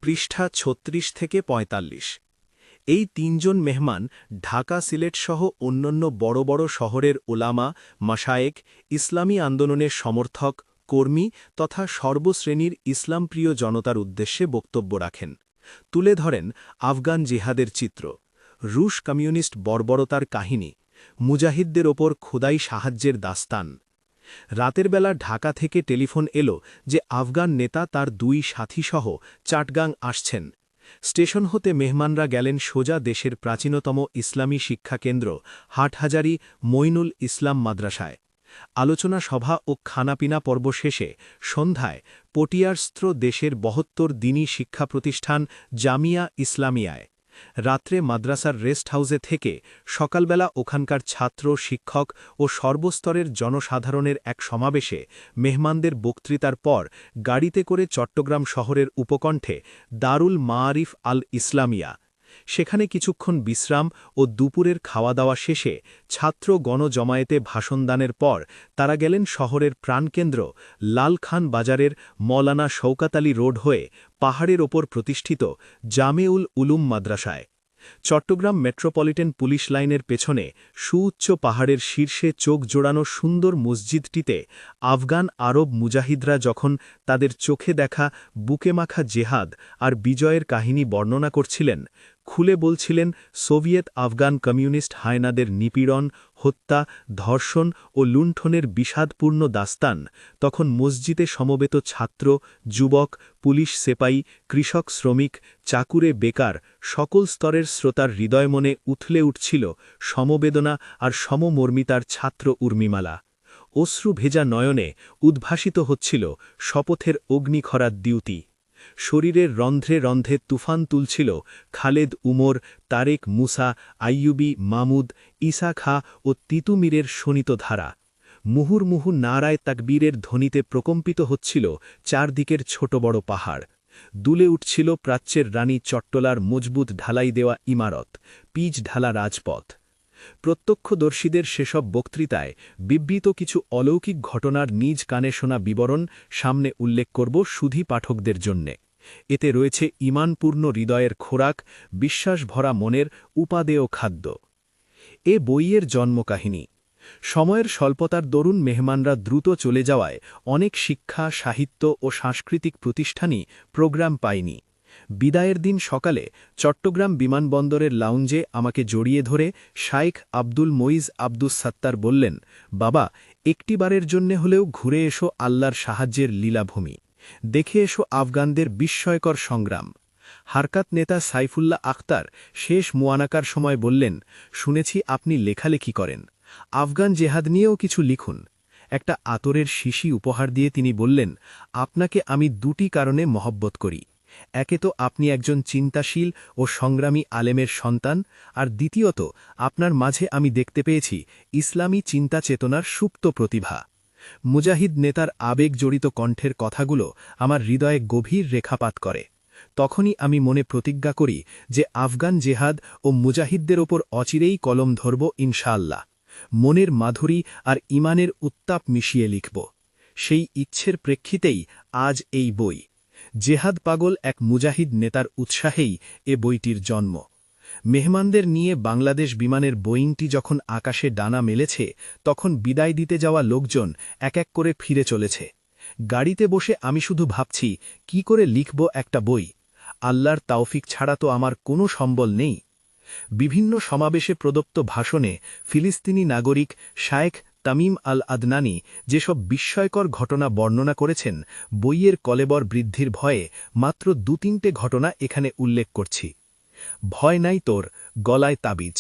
পৃষ্ঠা ৩৬ থেকে ৪৫। এই তিনজন মেহমান ঢাকা সিলেট সহ অন্যান্য বড় বড় শহরের ওলামা মাশায়েখ ইসলামী আন্দোলনের সমর্থক কর্মী তথা সর্বশ্রেণীর ইসলামপ্রিয় জনতার উদ্দেশ্যে বক্তব্য রাখেন। তুলে ধরেন আফগান জিহাদের চিত্র, রুশ কমিউনিস্ট বর্বরতার কাহিনী, মুজাহিদদের ওপর খোদাই সাহায্যের দাস্তান। রাতের বেলা ঢাকা থেকে টেলিফোন এলো যে আফগান নেতা তার ২ সাথীসহ চাটগাং আসছেন। স্টেশন হতে মেহমানরা গেলেন সোজা দেশের প্রাচীনতম ইসলামী শিক্ষাকেন্দ্র হাটহাজারী মঈনুল ইসলাম মাদ্রাসায়। আলোচনা সভা ও খানাপিনা পর্ব শেষে সন্ধ্যায় পটিয়ারস্ত্র দেশের ৭২ দিনী শিক্ষা প্রতিষ্ঠান জামিয়া ইসলামিয়ায়। রাত্রে মাদ্রাসার রেস্ট হাউসে থেকে সকালবেলা ওখানকার ছাত্র শিক্ষক ও সর্বস্তরের জনসাধারণের এক সমাবেশে মেহমানদের বক্তৃতার পর গাড়িতে করে চট্টগ্রাম শহরের উপকণ্ঠে দারুল মাআরিফ আল ইসলামিয়া। সেখানে কিছুক্ষণ বিশ্রাম ও দুপুরের খাওয়া দাওয়া শেষে ছাত্র গণজমায়েতে ভাষণদানের পর তারা গেলেন শহরের প্রাণকেন্দ্র লালখান বাজারের মওলানা শওকত আলী রোড হয়ে পাহাড়ের ওপর প্রতিষ্ঠিত জামেউল উলুম মাদ্রাসায়। চট্টগ্রাম মেট্রোপলিটন পুলিশ লাইনের পেছনে সুউচ্চ পাহাড়ের শীর্ষে চোখ জোড়ানো সুন্দর মসজিদটিতে আফগান আরব মুজাহিদরা যখন তাদের চোখে দেখা বুকে মাখা জেহাদ আর বিজয়ের কাহিনী বর্ণনা করছিলেন, খুলে বলছিলেন সোভিয়েত আফগান কমিউনিস্ট হায়নাদের নিপীড়ন, হত্যা, ধর্ষণ ও লুণ্ঠনের বিষাদপূর্ণ দাস্তান, তখন মসজিদে সমবেত ছাত্র, যুবক, পুলিশ সেপাই, কৃষক শ্রমিক, চাকুরে বেকার সকল স্তরের শ্রোতার হৃদয়মনে উথলে উঠছিল সমবেদনা আর সমমর্মিতার ছাত্র উর্মিমালা। অশ্রু ভেজা নয়নে উদ্ভাসিত হচ্ছিল শপথের অগ্নিখরার দ্যুতি। শরীরের রন্ধ্রে রন্ধ্রে তুফান তুলছিল খালেদ উমর, তারেক মুসা, আইয়ুবি মামুদ, ঈসা খা ও তিতুমিরের শোণিত ধারা। মুহুর্মুহু নারায় তাকবীরের ধ্বনিতে প্রকম্পিত হচ্ছিল চারদিকের ছোট বড় পাহাড়। দুলে উঠছিল প্রাচ্যের রানী চট্টলার মজবুত ঢালাই দেওয়া ইমারত, পিচ ঢালা রাজপথ। প্রত্যক্ষদর্শীদের সেসব বক্তৃতায় বিবৃত কিছু অলৌকিক ঘটনার নিজ কানে শোনা বিবরণ সামনে উল্লেখ করব সুধী পাঠকদের জন্যে। এতে রয়েছে ঈমানপূর্ণ হৃদয়ের খোরাক, বিশ্বাস ভরা মনের উপাদেয় খাদ্য। এ বইয়ের জন্মকাহিনী। সময়ের স্বল্পতার দরুন মেহমানরা দ্রুত চলে যাওয়ায় অনেক শিক্ষা, সাহিত্য ও সাংস্কৃতিক প্রতিষ্ঠানই প্রোগ্রাম পায়নি। বিদায়ের দিন সকালে চট্টগ্রাম বিমানবন্দরের লাউঞ্জে আমাকে জড়িয়ে ধরে শাইখ আব্দুল মঈজ আব্দুস সাত্তার বললেন, বাবা, একটিবারের জন্যে হলেও ঘুরে এসো আল্লাহর সাহায্যের লীলাভূমি, দেখে এসো আফগানদের বিস্ময়কর সংগ্রাম। হারকাত নেতা সাইফুল্লাহ আখতার শেষ মুয়ানাকার সময় বললেন, শুনেছি আপনি লেখালেখি করেন, আফগান জেহাদ নিয়েও কিছু লিখুন। একটা আতরের শিশি উপহার দিয়ে তিনি বললেন, আপনাকে আমি 2টি কারণে মহব্বত করি। একে তো আপনি একজন চিন্তাশীল ও সংগ্রামী আলেমের সন্তান, আর দ্বিতীয়ত আপনার মাঝে আমি দেখতে পেয়েছি ইসলামী চিন্তা চেতনার সুপ্ত প্রতিভা। মুজাহিদ নেতার আবেগ জড়িত কণ্ঠের কথাগুলো আমার হৃদয়ে গভীর রেখাপাত করে। তখনই আমি মনে প্রতিজ্ঞা করি যে আফগান জেহাদ ও মুজাহিদদের ওপর অচিরেই কলম ধরব ইনশাআল্লাহ। মনের মাধুরী আর ঈমানের উত্তাপ মিশিয়ে লিখব। সেই ইচ্ছের প্রেক্ষিতেই আজ এই বই। জেহাদ পাগল এক মুজাহিদ নেতার উৎসাহেই এ বইটির জন্ম। মেহমানদের নিয়ে বাংলাদেশ বিমানের বোয়িংটি যখন আকাশে ডানা মেলেছে, তখন বিদায় দিতে যাওয়া লোকজন এক এক করে ফিরে চলেছে। গাড়িতে বসে আমি শুধু ভাবছি, কি করে লিখব একটা বই। আল্লাহর তাওফিক ছাড়া তো আমার কোনো সম্বল নেই। বিভিন্ন সমাবেশে প্রদত্ত ভাষণে ফিলিস্তিনি নাগরিক শায়েখ তামিম আল আদনানি যেসব বিস্ময়কর ঘটনা বর্ণনা করেছেন, বইয়ের কলেবর বৃদ্ধির ভয়ে মাত্র 2-3টে ঘটনা এখানে উল্লেখ করছি। ভয় নাই তোর, গলায় তাবিজ।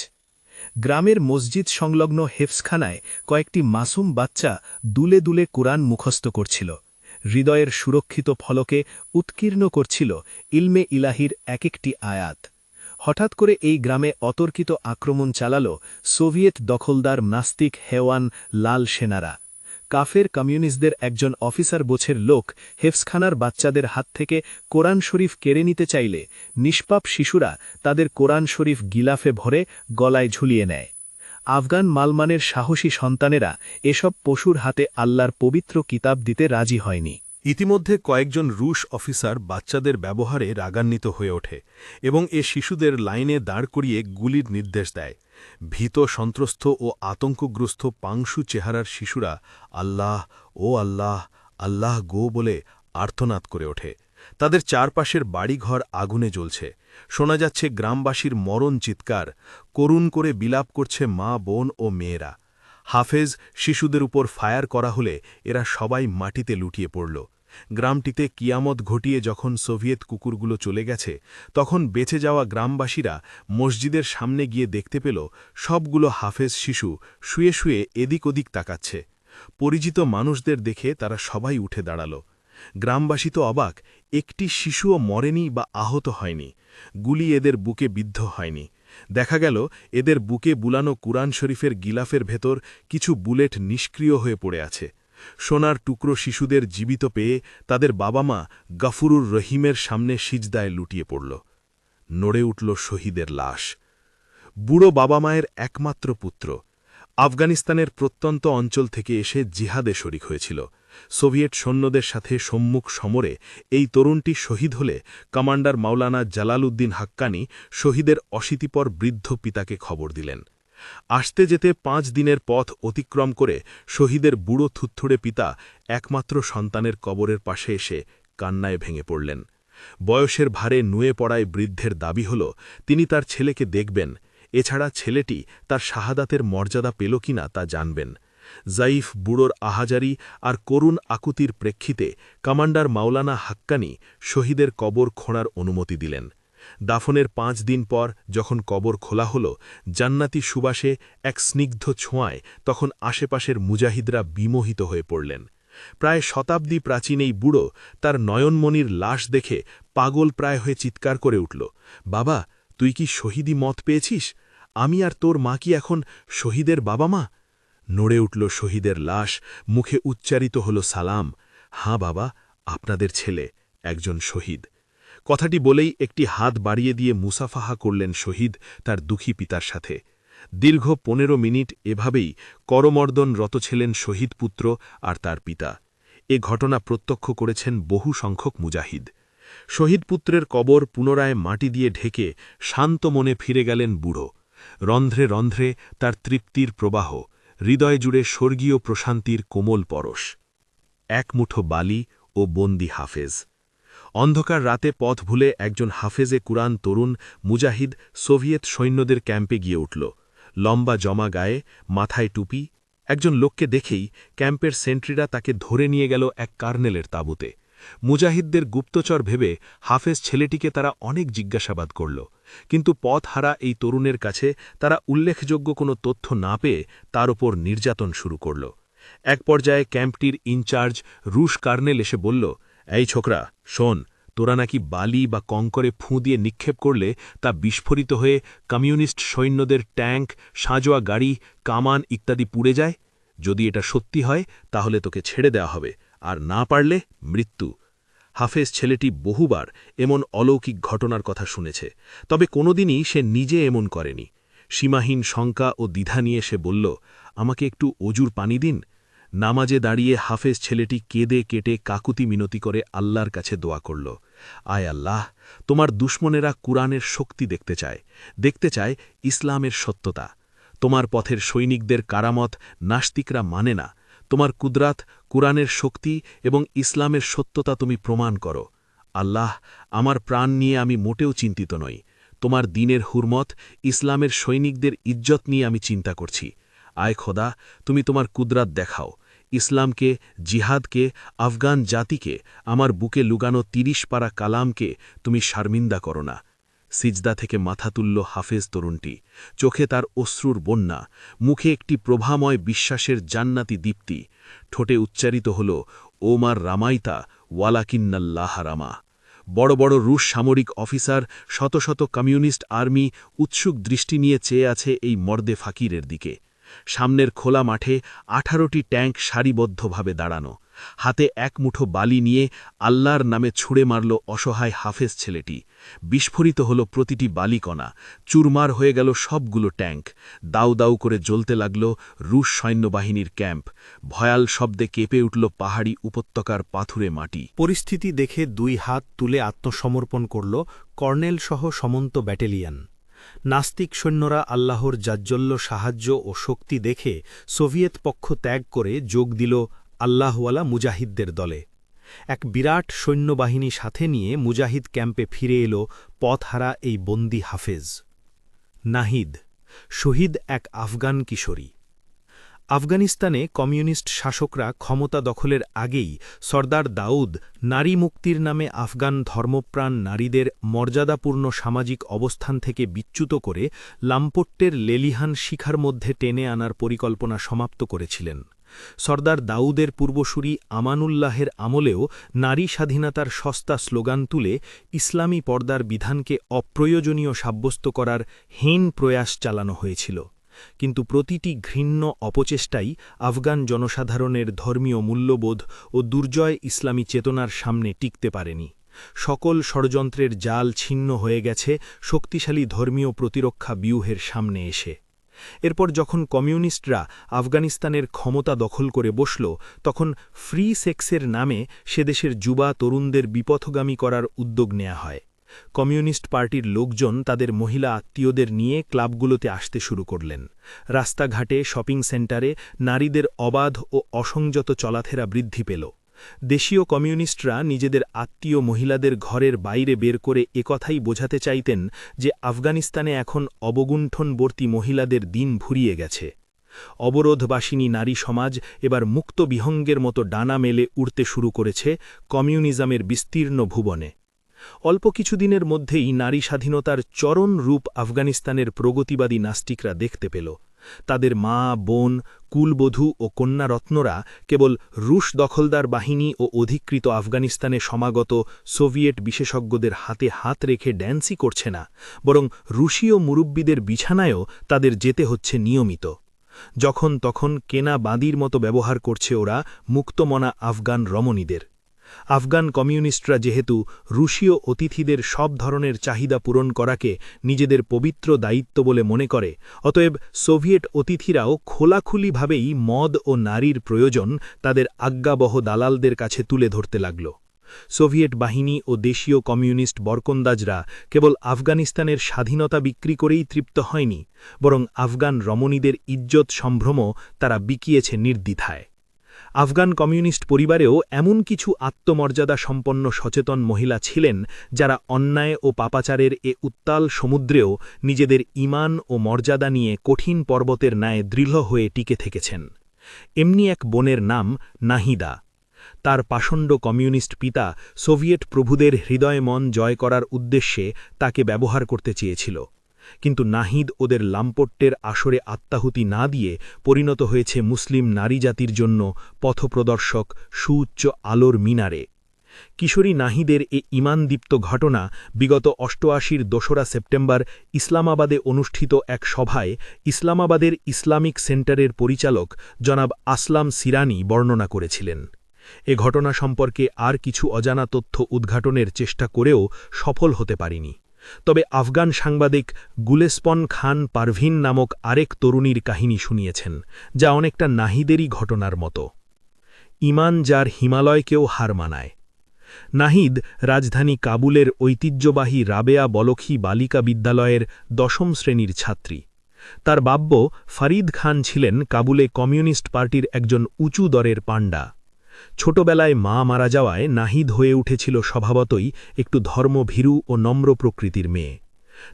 গ্রামের মসজিদ সংলগ্ন হেফসখানায় কয়েকটি মাসুম বাচ্চা দুলে দুলে কুরআন মুখস্থ করছিল। হৃদয়ের সুরক্ষিত ফলকে উৎকীর্ণ করছিল ইলমে ইলাহির এক একটি আয়াত। হঠাৎ করে এই গ্রামে অতর্কিত আক্রমণ চালাল সোভিয়েত দখলদার নাস্তিক হেওয়ান লাল সেনারা। কাফের কমিউনিস্টদের একজন অফিসার বোছের লোক হেফসখানার বাচ্চাদের হাত থেকে কোরআন শরীফ কেড়ে নিতে চাইলে নিষ্পাপ শিশুরা তাদের কোরআন শরীফ গিলাফে ভরে গলায় ঝুলিয়ে নেয়। আফগান মালমানের সাহসী সন্তানেরা এসব পশুর হাতে আল্লাহর পবিত্র কিতাব দিতে রাজি হয়নি। ইতিমধ্যে কয়েকজন রুশ অফিসার বাচ্চাদের ব্যবহারে রাগান্বিত হয়ে ওঠে এবং শিশুদের লাইনে দাঁড় করিয়ে গুলির নির্দেশ দেয়। ভীত, সন্ত্রস্ত ও আতঙ্কগ্রস্ত পাংশু চেহারার শিশুরা আল্লাহ, ও আল্লাহ, আল্লাহ গো বলে আর্তনাদ করে ওঠে। তাদের চারপাশের বাড়িঘর আগুনে জ্বলছে। শোনা যাচ্ছে গ্রামবাসীর মরণ চিৎকার, করুণ করে বিলাপ করছে মা, বোন ও মেয়েরা। হাফেজ শিশুদের উপর ফায়ার করা হলে এরা সবাই মাটিতে লুটিয়ে পড়ল। গ্রামটিতে কিয়ামত ঘটিয়ে যখন সোভিয়েত কুকুরগুলো চলে গেছে, তখন বেঁচে যাওয়া গ্রামবাসীরা মসজিদের সামনে গিয়ে দেখতে পেল সবগুলো হাফেজ শিশু শুয়ে শুয়ে এদিক ওদিক তাকাচ্ছে। পরিচিত মানুষদের দেখে তারা সবাই উঠে দাঁড়াল। গ্রামবাসী তো অবাক, একটি শিশুও মরেনি বা আহত হয়নি। গুলি এদের বুকে বিদ্ধ হয়নি। দেখা গেল এদের বুকে বুলানো কুরআন শরীফের গিলাফের ভেতর কিছু বুলেট নিষ্ক্রিয় হয়ে পড়ে আছে। সোনার টুকরো শিশুদের জীবিত পেয়ে তাদের বাবা মা গফুরুর রহিমের সামনে সিজদায় লুটিয়ে পড়ল। নড়ে উঠল শহীদের লাশ। বুড়ো বাবা মায়ের একমাত্র পুত্র আফগানিস্তানের প্রত্যন্ত অঞ্চল থেকে এসে জিহাদে শরিক হয়েছিল। সোভিয়েট সৈন্যদের সাথে সম্মুখ সমরে এই তরুণটি শহীদ হলে কমান্ডার মাওলানা জালালউদ্দিন হাক্কানি শহীদের অশীতিপর বৃদ্ধ পিতাকে খবর দিলেন। আসতে যেতে 5 দিনের পথ অতিক্রম করে শহীদের বুড়ো থুত্থুড়ে পিতা একমাত্র সন্তানের কবরের পাশে এসে কান্নায় ভেঙে পড়লেন। বয়সের ভারে নুয়ে পড়ায় বৃদ্ধের দাবি হল তিনি তার ছেলেকে দেখবেন, এছাড়া ছেলেটি তার শাহাদাতের মর্যাদা পেল কিনা তা জানবেন। জাইফ বুড়োর আহাজারি আর করুণ আকুতির প্রেক্ষিতে কমান্ডার মাওলানা হাক্কানি শহীদের কবর খোঁড়ার অনুমতি দিলেন। দাফনের 5 দিন পর যখন কবর খোলা হল, জান্নাতি সুবাসে এক স্নিগ্ধ ছোঁয়ায় তখন আশেপাশের মুজাহিদরা বিমোহিত হয়ে পড়লেন। প্রায় শতাব্দী প্রাচীন এই বুড়ো তার নয়নমণির লাশ দেখে পাগল প্রায় হয়ে চিৎকার করে উঠল, বাবা, তুই কি শহীদি মত পেয়েছিস? আমি আর তোর মা কি এখন শহীদের বাবা মা? নড়ে উঠল শহীদের লাশ, মুখে উচ্চারিত হল সালাম, হাঁ বাবা, আপনাদের ছেলে একজন শহীদ। কথাটি বলেই একটি হাত বাড়িয়ে দিয়ে মুসাফাহা করলেন শহীদ তার দুঃখী পিতার সাথে। দীর্ঘ 15 মিনিট এভাবেই করমর্দনরত ছিলেন শহীদ পুত্র আর তার পিতা। এ ঘটনা প্রত্যক্ষ করেছেন বহু সংখ্যক মুজাহিদ। শহীদ পুত্রের কবর পুনরায় মাটি দিয়ে ঢেকে শান্ত মনে ফিরে গেলেন বুড়ো। রন্ধ্রে রন্ধ্রে তার তৃপ্তির প্রবাহ, হৃদয় জুড়ে স্বর্গীয় প্রশান্তির কোমল পরশ। এক মুঠো বালি ও বন্দি হাফেজ। অন্ধকার রাতে পথ ভুলে একজন হাফেজে কুরআন তরুণ মুজাহিদ সোভিয়েত সৈন্যদের ক্যাম্পে গিয়ে উঠল। লম্বা জমা গায়ে, মাথায় টুপি। একজন লোককে দেখেই ক্যাম্পের সেন্ট্রিরা তাকে ধরে নিয়ে গেল এক কার্নেলের তাঁবুতে। মুজাহিদদের গুপ্তচর ভেবে হাফেজ ছেলেটিকে তারা অনেক জিজ্ঞাসাবাদ করল, কিন্তু পথ হারা এই তরুণের কাছে তারা উল্লেখযোগ্য কোনো তথ্য না পেয়ে তার ওপর নির্যাতন শুরু করল। এক পর্যায়ে ক্যাম্পটির ইনচার্জ রুশ কার্নেল এসে বলল, এই ছোকরা, শোন, তোরা নাকি বালি বা কঙ্করে ফুঁ দিয়ে নিক্ষেপ করলে তা বিস্ফোরিত হয়ে কমিউনিস্ট সৈন্যদের ট্যাঙ্ক, সাঁজোয়া গাড়ি, কামান ইত্যাদি পুড়ে যায়। যদি এটা সত্যি হয় তাহলে তোকে ছেড়ে দেওয়া হবে, আর না পারলে মৃত্যু। হাফেজ ছেলেটি বহুবার এমন অলৌকিক ঘটনার কথা শুনেছে, তবে কোনোদিনই সে নিজে এমন করেনি। সীমাহীন শঙ্কা ও দ্বিধা নিয়ে সে বলল, আমাকে একটু অজুর পানি দিন। নামাজে দাঁড়িয়ে হাফেজ ছেলেটি কেঁদে কেটে কাকুতি মিনতি করে আল্লাহর কাছে দোয়া করল, আয় আল্লাহ, তোমার দুশ্মনেরা কুরআনের শক্তি দেখতে চায় ইসলামের সত্যতা। তোমার পথের সৈনিকদের কারামত নাস্তিকরা মানে না। তোমার কুদরাত, কুরআনের শক্তি এবং ইসলামের সত্যতা তুমি প্রমাণ করো। আল্লাহ, আমার প্রাণ নিয়ে আমি মোটেও চিন্তিত নই। তোমার দ্বীনের হুরমত, ইসলামের সৈনিকদের ইজ্জত নিয়ে আমি চিন্তা করছি। আয় খোদা, তুমি তোমার কুদরাত দেখাও। ইসলামকে, জিহাদকে, আফগান জাতিকে, আমার বুকে লুগানো 30 পারা কালামকে তুমি শারমিন্দা করো না। সিজদা থেকে মাথা তুলল হাফেজ তরুণটি। চোখে তার অশ্রুর বন্যা, মুখে একটি প্রভাময় বিশ্বাসের জান্নাতি দীপ্তি। ঠোঁটে উচ্চারিত হল, ওমার রামাইতা ওয়ালাকিন্নাল্লাহ রামা। বড় বড় রুশ সামরিক অফিসার, শত শত কমিউনিস্ট আর্মি উৎসুক দৃষ্টি নিয়ে চেয়ে আছে এই মর্দে ফাকিরের দিকে। সামনের খোলা মাঠে 18টি ট্যাঙ্ক সারিবদ্ধভাবে দাঁড়ানো। হাতে এক মুঠো বালি নিয়ে আল্লাহর নামে ছুঁড়ে মারল অসহায় হাফেজ ছেলেটি। বিস্ফোরিত হল প্রতিটি বালিকণা, চুরমার হয়ে গেল সবগুলো ট্যাঙ্ক, দাউ দাউ করে জ্বলতে লাগল রুশ সৈন্যবাহিনীর ক্যাম্প, ভয়াল শব্দে কেঁপে উঠল পাহাড়ি উপত্যকার পাথুরে মাটি। পরিস্থিতি দেখে 2 হাত তুলে আত্মসমর্পণ করল কর্নেল সহ সমন্ত ব্যাটালিয়ন। নাস্তিক সৈন্যরা আল্লাহর জাজ্জল্য সাহায্য ও শক্তি দেখে সোভিয়েত পক্ষ ত্যাগ করে যোগ দিল আল্লাহওয়ালা মুজাহিদদের দলে। এক বিরাট সৈন্যবাহিনী সাথে নিয়ে মুজাহিদ ক্যাম্পে ফিরে এল পথহারা এই বন্দী হাফেজ। নাহিদ, শহীদ এক আফগান কিশোরী। আফগানিস্তানে কমিউনিস্ট শাসকরা ক্ষমতা দখলের আগেই সর্দার দাউদ নারী মুক্তির নামে আফগান ধর্মপ্রাণ নারীদের মর্যাদাপূর্ণ সামাজিক অবস্থান থেকে বিচ্যুত করে লাম্পট্টের লেলিহান শিখার মধ্যে টেনে আনার পরিকল্পনা সমাপ্ত করেছিলেন। সর্দার দাউদের পূর্বসূরি আমানুল্লাহের আমলেও নারী স্বাধীনতার সস্তা স্লোগান তুলে ইসলামী পর্দার বিধানকে অপ্রয়োজনীয় সাব্যস্ত করার হীন প্রয়াস চালানো হয়েছিল। কিন্তু প্রতিটি ঘৃণ্য অপচেষ্টাই আফগান জনসাধারণের ধর্মীয় মূল্যবোধ ও দুর্জয় ইসলামী চেতনার সামনে টিকতে পারেনি। সকল ষড়যন্ত্রের জাল ছিন্ন হয়ে গেছে শক্তিশালী ধর্মীয় প্রতিরক্ষা ব্যূহের সামনে এসে। এরপর যখন কমিউনিস্টরা আফগানিস্তানের ক্ষমতা দখল করে বসল, তখন ফ্রি সেক্সের নামে সে দেশের যুবা তরুণদের বিপথগামী করার উদ্যোগ নেওয়া হয়। কমিউনিস্ট পার্টির লোকজন তাদের মহিলা আত্মীয়দের নিয়ে ক্লাবগুলোতে আসতে শুরু করলেন। রাস্তাঘাটে, শপিং সেন্টারে নারীদের অবাধ ও অসংযত চলাফেরা বৃদ্ধি পেল। দেশীয় কমিউনিস্টরা নিজেদের আত্মীয় মহিলাদের ঘরের বাইরে বের করে একথাই বোঝাতে চাইতেন যে আফগানিস্তানে এখন অবগুণ্ঠনবর্তী মহিলাদের দিন ফুরিয়ে গেছে। অবরোধবাসিনী নারী সমাজ এবার মুক্ত বিহঙ্গের মতো ডানা মেলে উড়তে শুরু করেছে কমিউনিজমের বিস্তীর্ণ ভুবনে। অল্প কিছুদিনের মধ্যেই নারী স্বাধীনতার চরম রূপ আফগানিস্তানের প্রগতিবাদী নাস্তিকরা দেখতে পেল। তাদের মা, বোন, কুলবধূ ও কন্যারত্নরা কেবল রুশ দখলদার বাহিনী ও অধিকৃত আফগানিস্তানে সমাগত সোভিয়েট বিশেষজ্ঞদের হাতে হাত রেখে ড্যান্সই করছে না, বরং রুশীয় মুরব্বীদের বিছানায়ও তাদের যেতে হচ্ছে নিয়মিত। যখন তখন কেনা বাঁদির মতো ব্যবহার করছে ওরা মুক্তমনা আফগান রমণীদের। আফগান কমিউনিস্টরা যেহেতু রুশীয় অতিথিদের সব ধরনের চাহিদা পূরণ করাকে নিজেদের পবিত্র দায়িত্ব বলে মনে করে, অতএব সোভিয়েট অতিথিরাও খোলাখুলিভাবেই মদ ও নারীর প্রয়োজন তাদের আজ্ঞাবহ দালালদের কাছে তুলে ধরতে লাগল। সোভিয়েট বাহিনী ও দেশীয় কমিউনিস্ট বরকন্দাজরা কেবল আফগানিস্তানের স্বাধীনতা বিক্রি করেই তৃপ্ত হয়নি, বরং আফগান রমণীদের ইজ্জত সম্ভ্রমও তারা বিকিয়েছে নির্দ্বিধায়। আফগান কমিউনিস্ট পরিবারেও এমন কিছু আত্মমর্যাদা সম্পন্ন সচেতন মহিলা ছিলেন যারা অন্যায় ও পাপাচারের এ উত্তাল সমুদ্রেও নিজেদের ঈমান ও মর্যাদা নিয়ে কঠিন পর্বতের ন্যায় দৃঢ় হয়ে টিকে থেকেছেন। এমনি এক বোনের নাম নাহিদা। তার পাষণ্ড কমিউনিস্ট পিতা সোভিয়েট প্রভুদের হৃদয় মন জয় করার উদ্দেশ্যে তাকে ব্যবহার করতে চেয়েছিল, কিন্তু নাহিদ ওদের লাম্পট্টের আসরে আত্মাহুতি না দিয়ে পরিণত হয়েছে মুসলিম নারী জাতির জন্য পথপ্রদর্শক সুউচ্চ আলোর মিনারে। কিশোরী নাহিদের এ ঈমানদীপ্ত ঘটনা বিগত ৮৮-র ২রা সেপ্টেম্বর ইসলামাবাদে অনুষ্ঠিত এক সভায় ইসলামাবাদের ইসলামিক সেন্টারের পরিচালক জনাব আসলাম সিরানি বর্ণনা করেছিলেন। এ ঘটনা সম্পর্কে আর কিছু অজানা তথ্য উদ্ঘাটনের চেষ্টা করেও সফল হতে পারিনি। তবে আফগান সাংবাদিক গুলেসপন খান পারভিন নামক আরেক তরুণীর কাহিনী শুনিয়েছেন, যা অনেকটা নাহিদেরই ঘটনার মতো। ঈমান যার হিমালয়কেও হার মানায়। নাহিদ রাজধানী কাবুলের ঐতিহ্যবাহী রাবেয়া বলখি বালিকা বিদ্যালয়ের ১০ম শ্রেণীর ছাত্রী। তার বাব্য ফরিদ খান ছিলেন কাবুলে কমিউনিস্ট পার্টির একজন উঁচু দরের পাণ্ডা। ছোটবেলায় মা মারা যাওয়ায় নাহিদ হয়ে উঠেছিল স্বভাবতই একটু ধর্মভীরু ও নম্র প্রকৃতির মেয়ে।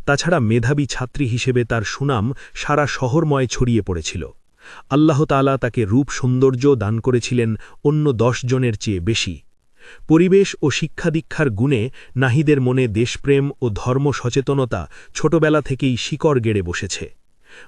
তাছাড়া মেধাবী ছাত্রী হিসেবে তার সুনাম সারা শহরময় ছড়িয়ে পড়েছিল। আল্লাহ তাআলা তাকে রূপ সৌন্দর্য দান করেছিলেন অন্য ১০ জনের চেয়ে বেশি। পরিবেশ ও শিক্ষাদীক্ষার গুণে নাহিদের মনে দেশপ্রেম ও ধর্ম সচেতনতা ছোটবেলা থেকেই শিকড় গেড়ে বসেছে।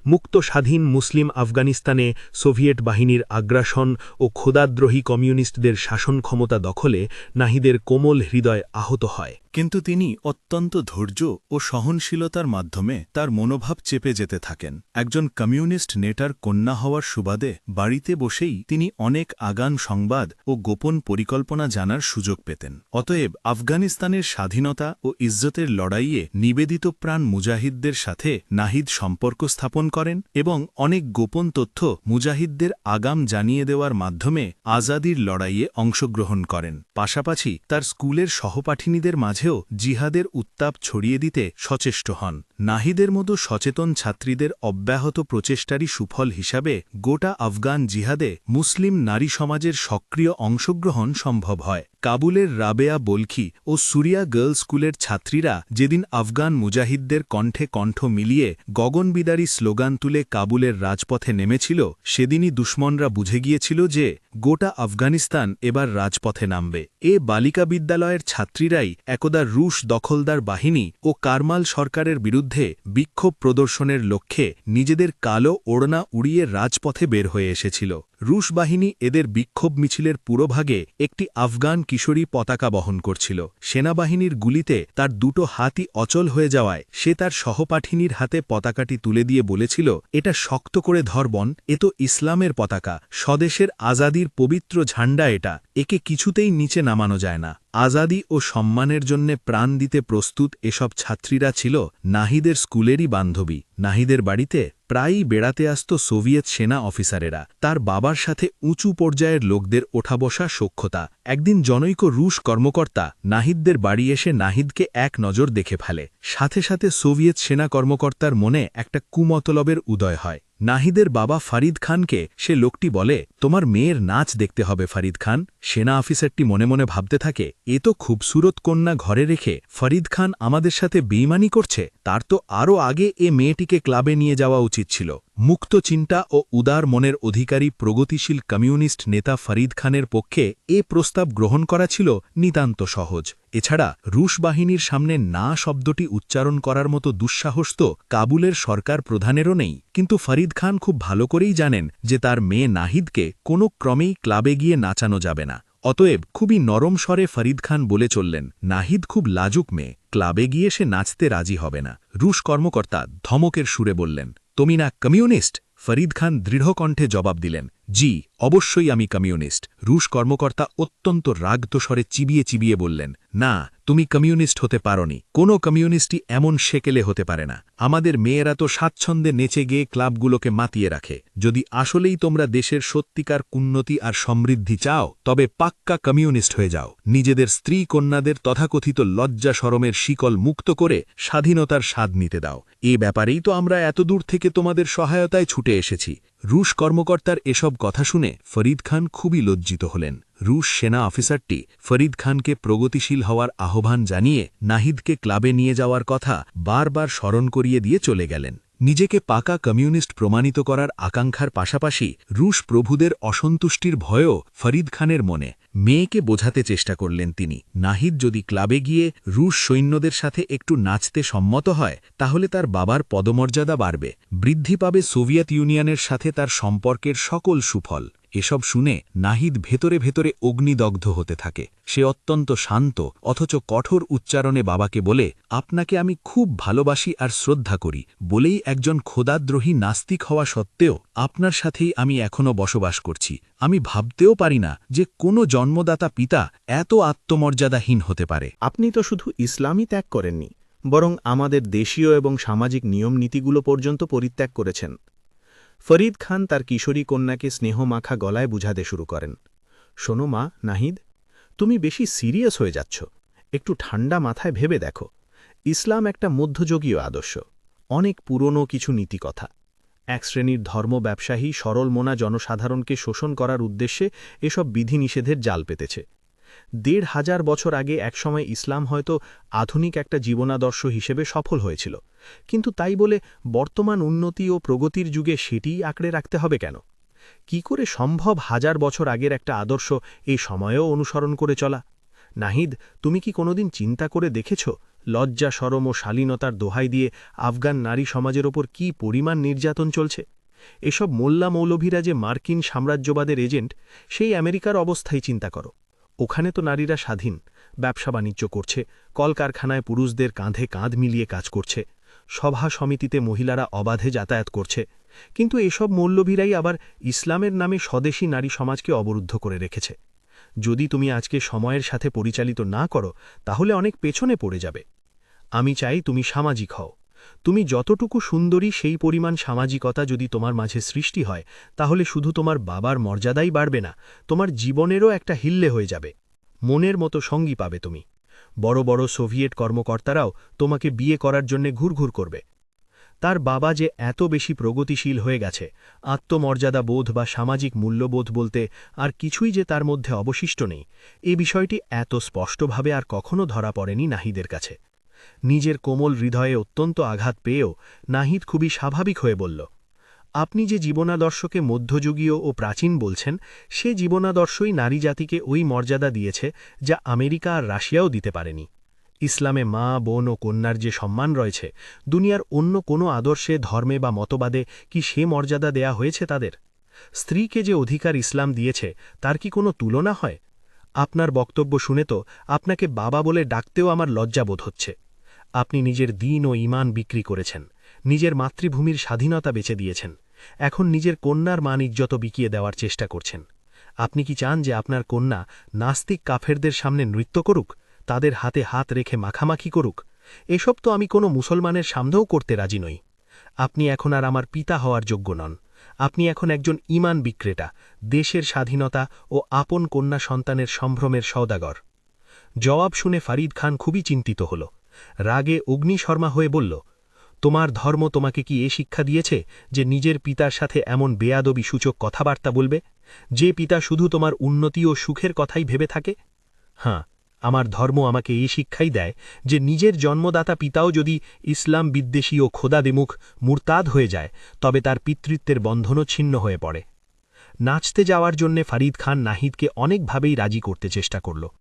মুক্ত স্বাধীন মুসলিম আফগানিস্তানে সোভিয়েট বাহিনীর আগ্রাসন ও খোদাদ্রোহী কমিউনিস্টদের শাসন ক্ষমতা দখলে নাহিদের কোমল হৃদয় আহত হয়। কিন্তু তিনি অত্যন্ত ধৈর্য ও সহনশীলতার মাধ্যমে তার মনোভাব চেপে যেতে থাকেন। একজন কমিউনিস্ট নেতার কন্যা হওয়ার সুবাদে বাড়িতে বসেই তিনি অনেক আগাম সংবাদ ও গোপন পরিকল্পনা জানার সুযোগ পেতেন। অতএব আফগানিস্তানের স্বাধীনতা ও ইজ্জতের লড়াইয়ে নিবেদিত প্রাণ মুজাহিদদের সাথে নাহিদ সম্পর্ক স্থাপন করেন এবং অনেক গোপন তথ্য মুজাহিদদের আগাম জানিয়ে দেওয়ার মাধ্যমে আজাদির লড়াইয়ে অংশগ্রহণ করেন। পাশাপাশি তার স্কুলের সহপাঠিনীদের মাঝেও জিহাদের উত্তাপ ছড়িয়ে দিতে সচেষ্ট হন। নাহিদের মতো সচেতন ছাত্রীদের অব্যাহত প্রচেষ্টারই সুফল হিসাবে গোটা আফগান জিহাদে মুসলিম নারী সমাজের সক্রিয় অংশগ্রহণ সম্ভব হয়। কাবুলের রাবেয়া বলখি ও সুরিয়া গার্লস স্কুলের ছাত্রীরা যেদিন আফগান মুজাহিদদের কণ্ঠে কণ্ঠ মিলিয়ে গগনবিদারী স্লোগান তুলে কাবুলের রাজপথে নেমেছিল, সেদিনই দুশ্মনরা বুঝে গিয়েছিল যে গোটা আফগানিস্তান এবার রাজপথে নামবে। এ বালিকা বিদ্যালয়ের ছাত্রীরাই একদা রুশ দখলদার বাহিনী ও কারমাল সরকারের বিরুদ্ধে বিক্ষোভ প্রদর্শনের লক্ষ্যে নিজেদের কালো ওড়না উড়িয়ে রাজপথে বের হয়ে এসেছিল। রুশ বাহিনী এদের বিক্ষোভ মিছিলের পুরোভাগে একটি আফগান কিশোরী পতাকা বহন করছিল। সেনাবাহিনীর গুলিতে তার দুটো হাতই অচল হয়ে যাওয়ায় সে তার সহপাঠিনীর হাতে পতাকাটি তুলে দিয়ে বলেছিল, এটা শক্ত করে ধরবন, এ তো ইসলামের পতাকা, স্বদেশের আজাদির পবিত্র ঝান্ডা, এটা একে কিছুতেই নিচে নামানো যায় না। আজাদি ও সম্মানের জন্যে প্রাণ দিতে প্রস্তুত এসব ছাত্রীরা ছিল নাহিদের স্কুলেরই বান্ধবী। নাহিদের বাড়িতে প্রায়ই বেড়াতে আসত সোভিয়েত সেনা অফিসারেরা। তার বাবার সাথে উঁচু পর্যায়ের লোকদের ওঠা বসা সখ্যতা। একদিন জনৈক রুশ কর্মকর্তা নাহিদদের বাড়ি এসে নাহিদকে এক নজর দেখে ফেলে। সাথে সাথে সোভিয়েত সেনা কর্মকর্তার মনে একটা কুমতলবের উদয় হয়। নাহিদের বাবা ফরিদ খানকে সে লোকটি বলে, তোমার মেয়ের নাচ দেখতে হবে ফরিদ খান। সেনা অফিসারটি মনে মনে ভাবতে থাকে, এ তো খুবসুরত কন্যা ঘরে রেখে ফরিদ খান আমাদের সাথে বেইমানি করছে। তার তো আরও আগে এ মেয়েটিকে ক্লাবে নিয়ে যাওয়া উচিত ছিল। মুক্ত চিন্তা ও উদার মনের অধিকারী প্রগতিশীল কমিউনিস্ট নেতা ফরিদ খানের পক্ষে এ প্রস্তাব গ্রহণ করা ছিল নিতান্ত সহজ। এছাড়া রুশ বাহিনীর সামনে না শব্দটি উচ্চারণ করার মতো দুঃসাহস তো কাবুলের সরকার প্রধানেরও নেই। কিন্তু ফরিদ খান খুব ভালো করেই জানেন যে তার মেয়ে নাহিদকে কোনো ক্রমেই ক্লাবে গিয়ে নাচানো যাবে না। অতএব খুবই নরম স্বরে ফরিদ খান বলে চললেন, নাহিদ খুব লাজুক মেয়ে, ক্লাবে গিয়ে সে নাচতে রাজি হবে না। রুশ কর্মকর্তা ধমকের সুরে বললেন, তুমি না কমিউনিস্ট? ফরিদ খান দৃঢ় কণ্ঠে জবাব দিলেন, জি, অবশ্যই আমি কমিউনিস্ট। রুশ কর্মকর্তা অত্যন্ত রাগত স্বরে চিবিয়ে চিবিয়ে বললেন, না, তুমি কমিউনিস্ট হতে পারোনি। কোনো কমিউনিস্টই এমন সেকেলে হতে পারে না। আমাদের মেয়েরা তো স্বাচ্ছন্দ্যে নেচে গিয়ে ক্লাবগুলোকে মাতিয়ে রাখে। যদি আসলেই তোমরা দেশের সত্যিকার উন্নতি আর সমৃদ্ধি চাও, তবে পাক্কা কমিউনিস্ট হয়ে যাও। নিজেদের স্ত্রী কন্যাদের তথাকথিত লজ্জা শরমের শিকল মুক্ত করে স্বাধীনতার স্বাদ নিতে দাও। এ ব্যাপারেই তো আমরা এত দূর থেকে তোমাদের সহায়তায় ছুটে এসেছি। রুশ কর্মকর্তার এসব কথা শুনে ফরিদ খান খুবই লজ্জিত হলেন। রুশ সেনা অফিসারটি ফরিদ খানকে প্রগতিশীল হওয়ার আহ্বান জানিয়ে নাহিদকে ক্লাবে নিয়ে যাওয়ার কথা বারবার স্মরণ করিয়ে দিয়ে চলে গেলেন। নিজেকে পাকা কমিউনিস্ট প্রমাণিত করার আকাঙ্ক্ষার পাশাপাশি রুশ প্রভুদের অসন্তুষ্টির ভয়ও ফরিদ খানের মনে। মেয়েকে বোঝাতে চেষ্টা করলেন তিনি, নাহিদ যদি ক্লাবে গিয়ে রুশ সৈন্যদের সাথে একটু নাচতে সম্মত হয়, তাহলে তার বাবার পদমর্যাদা বাড়বে, বৃদ্ধি পাবে সোভিয়েত ইউনিয়নের সাথে তার সম্পর্কের সকল সুফল। এসব শুনে নাহিদ ভেতরে ভেতরে অগ্নিদগ্ধ হতে থাকে। সে অত্যন্ত শান্ত অথচ কঠোর উচ্চারণে বাবাকে বলে, আপনাকে আমি খুব ভালোবাসি আর শ্রদ্ধা করি বলেই একজন খোদাদ্রোহী নাস্তিক হওয়া সত্ত্বেও আপনার সাথেই আমি এখনও বসবাস করছি। আমি ভাবতেও পারি না যে কোনো জন্মদাতা পিতা এত আত্মমর্যাদাহীন হতে পারে। আপনি তো শুধু ইসলামই ত্যাগ করেননি, বরং আমাদের দেশীয় এবং সামাজিক নিয়মনীতিগুলো পর্যন্ত পরিত্যাগ করেছেন। ফরিদ খান তার কিশোরী কন্যাকে স্নেহমাখা গলায় বুঝাতে শুরু করেন, শোনো মা, নাহিদ, তুমি বেশি সিরিয়াস হয়ে যাচ্ছ। একটু ঠান্ডা মাথায় ভেবে দেখো, ইসলাম একটা মধ্যযুগীয় আদর্শ, অনেক পুরনো কিছু নীতিকথা। এক শ্রেণীর ধর্ম ব্যবসায়ী সরল মনা জনসাধারণকে শোষণ করার উদ্দেশ্যে এসব বিধিনিষেধের জাল পেতেছে। ১৫০০ বছর আগে একসময় ইসলাম হয়তো আধুনিক একটা জীবনাদর্শ হিসেবে সফল হয়েছিল, কিন্তু তাই বলে বর্তমান উন্নতি ও প্রগতির যুগে সেটিই আঁকড়ে রাখতে হবে কেন? কি করে সম্ভব ১০০০ বছর আগের একটা আদর্শ এই সময়েও অনুসরণ করে চলা? নাহিদ, তুমি কি কোনোদিন চিন্তা করে দেখেছ লজ্জা শরম ও শালীনতার দোহাই দিয়ে আফগান নারী সমাজের ওপর কী পরিমাণ নির্যাতন চলছে? এসব মোল্লা মৌলভীরা যে মার্কিন সাম্রাজ্যবাদের এজেন্ট, সেই আমেরিকার অবস্থাই চিন্তা করো। ওখানে তো নারীরা স্বাধীন, ব্যবসা বাণিজ্য করছে, কলকারখানায় পুরুষদের কাঁধে কাঁধ মিলিয়ে কাজ করছে, সভা সমিতিতে মহিলারা অবাধে যাতায়াত করছে, কিন্তু এসব মৌলভীরাই আবার ইসলামের নামে স্বদেশী নারী সমাজকে অবরুদ্ধ করে রেখেছে। যদি তুমি আজকে সময়ের সাথে পরিচালিত না করো তাহলে অনেক পেছনে পড়ে যাবে। আমি চাই তুমি সামাজিক হও। তুমি যতটুকু সুন্দরী সেই পরিমাণ সামাজিকতা যদি তোমার মাঝে সৃষ্টি হয় তাহলে শুধু তোমার বাবার মর্যাদাই বাড়বে না, তোমার জীবনেরও একটা হিল্লে হয়ে যাবে। মনের মতো সঙ্গী পাবে তুমি। বড় বড় সোভিয়েট কর্মকর্তারাও তোমাকে বিয়ে করার জন্য ঘুরঘুর করবে। তার বাবা যে এত বেশি প্রগতিশীল হয়ে গেছে, আত্মমর্যাদা বোধ বা সামাজিক মূল্যবোধ বলতে আর কিছুই যে তার মধ্যে অবশিষ্ট নেই, এ বিষয়টি এত স্পষ্টভাবে আর কখনো ধরা পড়েনি নাহিদের কাছে। নিজের কোমল হৃদয়ে অত্যন্ত আঘাত পেয়েও নাহিদ খুবই স্বাভাবিক হয়ে বলল, আপনি যে জীবনাদর্শকে মধ্যযুগীয় ও প্রাচীন বলছেন, সে জীবনাদর্শই নারী জাতিকে ওই মর্যাদা দিয়েছে যা আমেরিকা আর রাশিয়াও দিতে পারেনি। ইসলামে মা, বোন ও কন্যার যে সম্মান রয়েছে, দুনিয়ার অন্য কোনো আদর্শে, ধর্মে বা মতবাদে কি সে মর্যাদা দেয়া হয়েছে তাদের? স্ত্রীকে যে অধিকার ইসলাম দিয়েছে তার কি কোনো তুলনা হয়? আপনার বক্তব্য শুনে তো আপনাকে বাবা বলে ডাকতেও আমার লজ্জা বোধ হচ্ছে। আপনি নিজের দিন ও ঈমান বিক্রি করেছেন, নিজের মাতৃভূমির স্বাধীনতা বেচে দিয়েছেন, এখন নিজের কন্যার মান ইজ্জত বিকিয়ে দেওয়ার চেষ্টা করছেন। আপনি কি চান যে আপনার কন্যা নাস্তিক কাফেরদের সামনে নৃত্য করুক, তাদের হাতে হাত রেখে মাখামাখি করুক? এসব তো আমি কোনো মুসলমানের সামনেও করতে রাজি নই। আপনি এখন আর আমার পিতা হওয়ার যোগ্য নন। আপনি এখন একজন ঈমান বিক্রেতা, দেশের স্বাধীনতা ও আপন কন্যা সন্তানের সম্ভ্রমের সওদাগর। জবাব শুনে ফরিদ খান খুবই চিন্তিত হল। রাগে অগ্নিশর্মা হয়ে বলল, তোমার ধর্ম তোমাকে কি এ শিক্ষা দিয়েছে যে নিজের পিতার সাথে এমন বেয়াদবি সূচক কথাবার্তা বলবে, যে পিতা শুধু তোমার উন্নতি ও সুখের কথাই ভেবে থাকে? হ্যাঁ, আমার ধর্ম আমাকে এই শিক্ষাই দেয় যে নিজের জন্মদাতা পিতাও যদি ইসলাম বিদ্বেষী ও খোদাদেমুখ মুরতাদ হয়ে যায় তবে তার পিতৃত্বের বন্ধনও ছিন্ন হয়ে পড়ে। নাচতে যাওয়ার জন্যে ফরিদ খান নাহিদকে অনেকভাবেই রাজি করতে চেষ্টা করল।